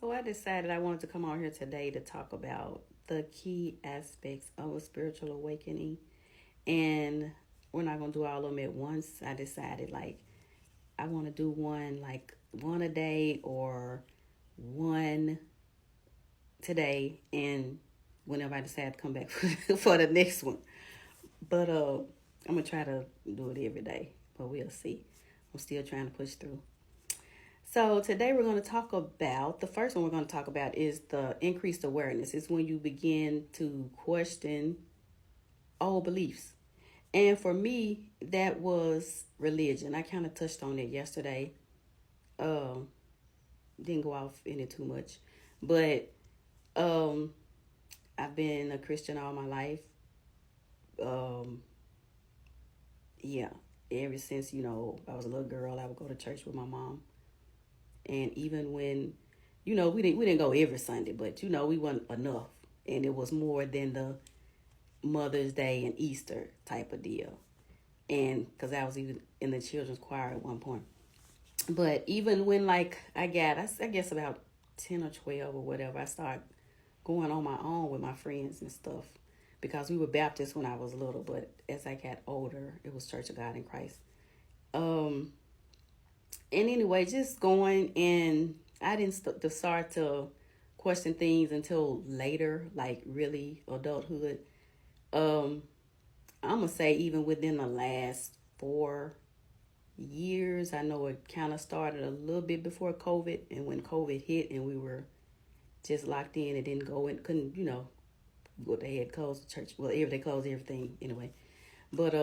So I decided I wanted to come on here today to talk about the key aspects of a spiritual awakening. And we're not going to do all of them at once. I decided like I want to do one like one a day or one today and whenever I decide to come back for the next one. But I'm going to try to do it every day, but we'll see. I'm still trying to push through. So today we're going to talk about, the first one we're going to talk about is the increased awareness. It's when you begin to question old beliefs. And for me, that was religion. I kind of touched on it yesterday. Um, didn't go off in it too much. But um, I've been a Christian all my life. Um, yeah, ever since, I was a little girl, I would go to church with my mom. And even when, we didn't go every Sunday, but we wasn't enough, and it was more than the Mother's Day and Easter type of deal. And because I was even in the children's choir at one point, but even when like I guess about 10 or 12 or whatever, I started going on my own with my friends and stuff because we were Baptist when I was little, but as I got older, it was Church of God in Christ. Um, and anyway, just going, and I didn't start to question things until later, like really adulthood. Um, I'm gonna say even within the last 4 years, I know it kind of started a little bit before COVID, and when COVID hit and we were just locked in and didn't go and couldn't, what they had closed the church. Well, they closed everything anyway. But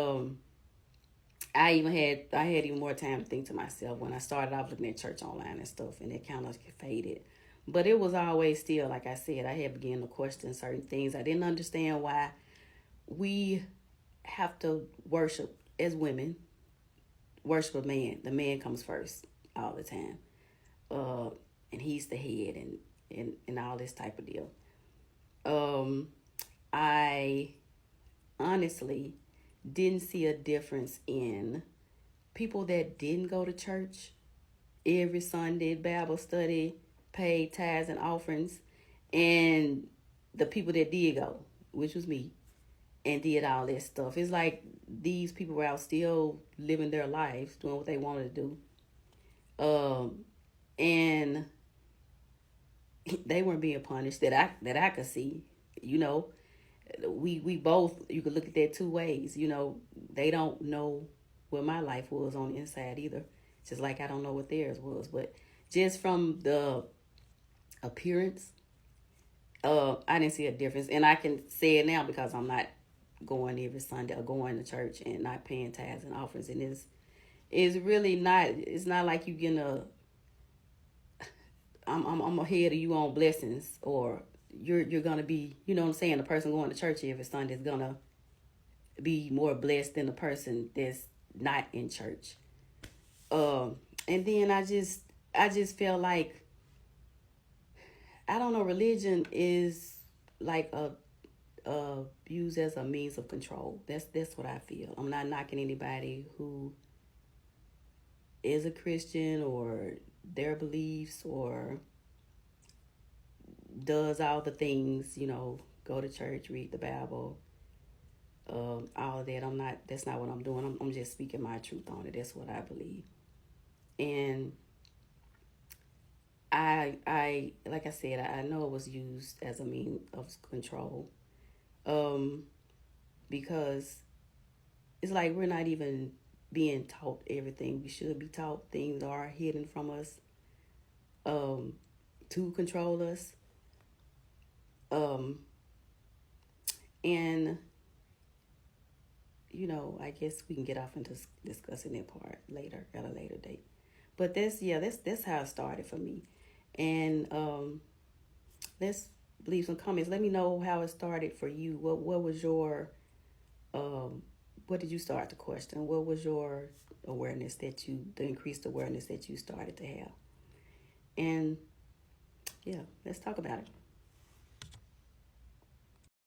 I had even more time to think to myself when I started off looking at church online and stuff, and it kind of faded. But it was always still, like I said, I had begun to question certain things. I didn't understand why we have to worship as women, worship a man. The man comes first all the time, uh, and he's the head, and all this type of deal. Um, I honestly didn't see a difference in people that didn't go to church every Sunday, Bible study, paid tithes and offerings, and the people that did go, which was me, and did all that stuff. It's like these people were out still living their lives, doing what they wanted to do. And they weren't being punished that I could see. You know, we both, you could look at that two ways. They don't know what my life was on the inside either, just like I don't know what theirs was. But just from the appearance, I didn't see a difference, and I can say it now because I'm not going every Sunday or going to church and not paying tithes and offerings, and it's really not. It's not like you getting I'm ahead of you on blessings, or you're gonna be, what I'm saying, the person going to church every Sunday is gonna be more blessed than the person that's not in church. And then I just feel like, I don't know, religion is like used as a means of control. That's what I feel. I'm not knocking anybody who is a Christian or their beliefs or does all the things, go to church, read the Bible, all of that. That's not what I'm doing. I'm just speaking my truth on it. That's what I believe. And like I said, I know it was used as a means of control. Um, because it's like we're not even being taught everything we should be taught. Things are hidden from us, um, to control us. Um, and I guess we can get off into discussing that part later at a later date. But that's how it started for me. And let's leave some comments. Let me know how it started for you. What was your um what did you start to question? What was your awareness the increased awareness that you started to have? And yeah, let's talk about it.